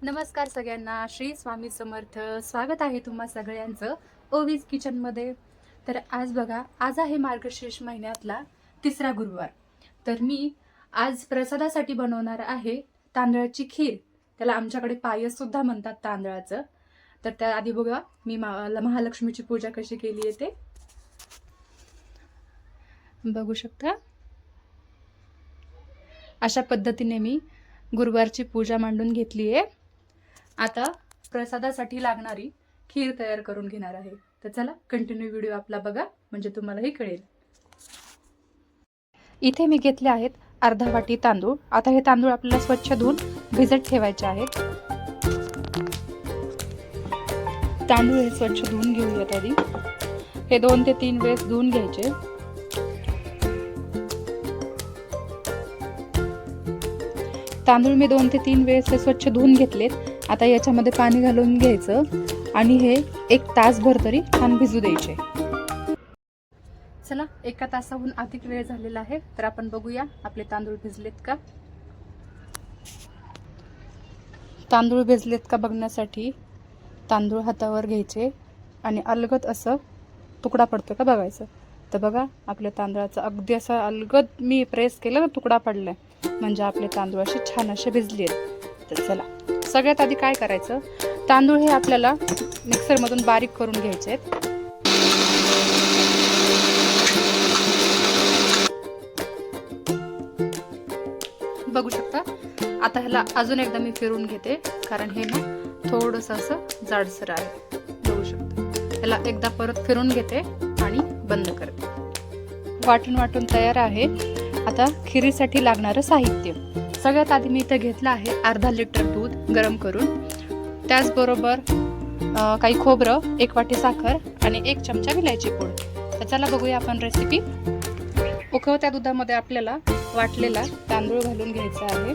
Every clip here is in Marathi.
नमस्कार सगळ्यांना, श्री स्वामी समर्थ. स्वागत आहे तुम्हा सगळ्यांचं ओवीज किचनमध्ये. तर आज बघा, आज आहे मार्गशीर्ष महिन्यातला तिसरा गुरुवार. तर मी आज प्रसादासाठी बनवणार आहे तांदळाची खीर. त्याला आमच्याकडे पायस सुद्धा म्हणतात तांदळाचं. तर त्याआधी बघा मी महालक्ष्मीची पूजा कशी केली आहे ते बघू शकता. अशा पद्धतीने मी गुरुवारची पूजा मांडून घेतली आहे. आता प्रसादासाठी लागणारी खीर तयार करून घेणार आहे. तर चला कंटिन्यू व्हिडिओ आपला बघा, म्हणजे तुम्हालाही कळेल. इथे मी घेतले आहेत अर्धा वाटी तांदूळ. आता हे तांदूळ आपल्याला स्वच्छ धुवून भिजत ठेवायचे आहेत. तांदूळ हे स्वच्छ धुवून घेऊयात आधी. हे 2 ते 3 वेळेस धुवून घ्यायचे. तांदूळ मी 2 ते 3 वेळेस स्वच्छ धुवून घेतलेत. आता याच्यामध्ये पाणी घालून घ्यायचं आणि हे 1 तासभर तरी छान भिजू द्यायचे. चला, 1 तासाहून अधिक वेळ झालेला आहे. तर आपण बघूया आपले तांदूळ भिजलेत का. तांदूळ भिजलेत का बघण्यासाठी तांदूळ हातावर घ्यायचे आणि अलगद असं तुकडा पडतो का बघायचं. तर बघा, आपल्या तांदळाचा अगदी असा अलगद मी प्रेस केलं ना, तुकडा पडलाय, म्हणजे आपले तांदूळ असे छान असे भिजले आहेत. तर चला, सगळ्यात आधी काय करायचं, तांदूळ हे आपल्याला मिक्सरमधून बारीक करून घ्यायचे आहेत. बघू शकता. आता ह्याला अजून एकदा मी फिरून घेते, कारण हे ना थोडंसं असं जाडसर आहे. बघू शकता. ह्याला एकदा परत फिरून घेते आणि बंद करते. वाटून तयार आहे. आता खिरीसाठी लागणारं साहित्य सगळ्यात आधी मी इथं घेतलं आहे अर्धा लिटर दूध गरम करून. त्याचबरोबर काही खोबरं, 1 वाटी साखर आणि 1 चमचा विलायची पूड. तर चला बघूया आपण रेसिपी. उकळत्या दुधामध्ये आपल्याला वाटलेला तांदूळ घालून घ्यायचा आहे.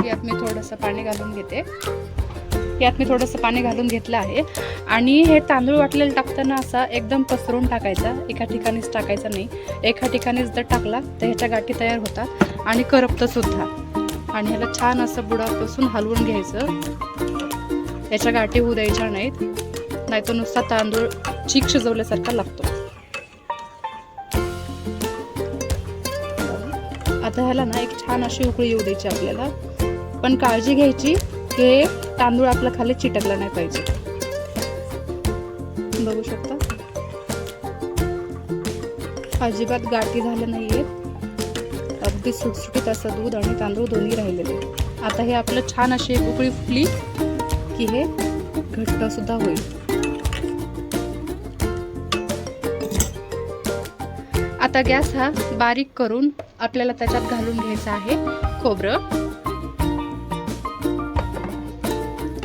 यात मी थोडंसं पाणी घालून घेते. घेतलं आहे. आणि हे तांदूळ वाटलेलं टाकताना असा एकदम पसरून टाकायचा, एका ठिकाणीच टाकायचा नाही. एका ठिकाणीच जर टाकला तर ह्याच्या गाठी तयार होतात आणि करपतं सुद्धा. आणि ह्याला छान असं बुडापासून हलवून घ्यायचं. याच्या गाठी होऊ द्यायच्या नाहीत, नाहीतर नुसता तांदूळ चीक शिजवल्यासारखा लागतो. आता ह्याला ना एक छान अशी उकळी येऊ द्यायची आपल्याला. पण काळजी घ्यायची की तांदूळ आपला खाली चिटकला नाही पाहिजे. बघू शकता, अजिबात गाठी झाल्या नाहीयेत. अगदी सुटसुटीत असं दूध आणि तांदूळ दोन्ही राहिलेले. आता हे आपलं छान अशी एक उकळी फुटली की हे घट्ट सुद्धा होईल. आता गॅस हा बारीक करून आपल्याला त्याच्यात घालून घ्यायचं आहे खोबरं.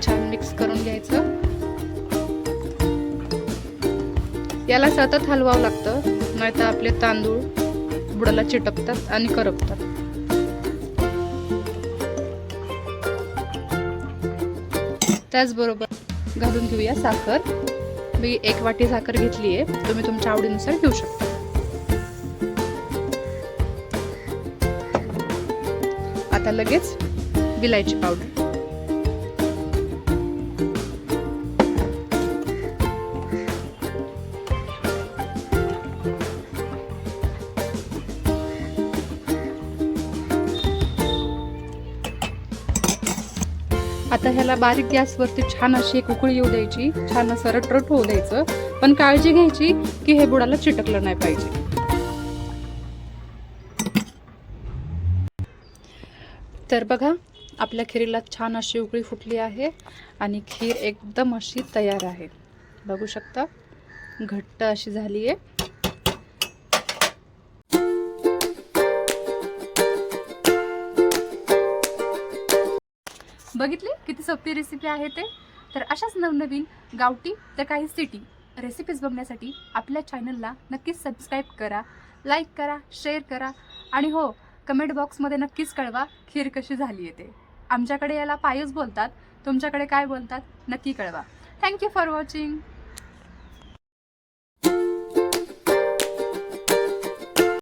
छान मिक्स करून घ्यायचं. याला सतत हलवावं लागतं, नाहीतर आपले तांदूळ बुडाला चिटकतात आणि करपतात. त्याचबरोबर घालून घेऊया साखर. मी 1 वाटी साखर घेतली आहे, तुम्ही तुमच्या आवडीनुसार घेऊ शकता. आता लगेच विलायची पावडर. आता ह्याला बारीक गॅसवरती छान अशी एक उकळी येऊ द्यायची. छान असं रटरट होऊ द्यायचं. पण काळजी घ्यायची की हे बुडाला चिटकलं नाही पाहिजे. तर बघा, आपल्या खिरीला छान अशी उकळी फुटली आहे आणि खीर एकदम अशी तयार आहे. बघू शकता, घट्ट अशी झाली आहे. बघितली किती सोपी रेसिपी आहे ते. तर अशाच नवनवीन गावठी तर काही सिटी रेसिपीज बघण्यासाठी आपल्या चॅनलला नक्कीच सबस्क्राईब करा, लाईक करा, शेअर करा आणि हो, कमेंट बॉक्समध्ये नक्कीच कळवा खीर कशी झाली आहे ते. आमच्याकडे याला पायस बोलतात, तुमच्याकडे काय बोलतात नक्की कळवा. Thank you for watching.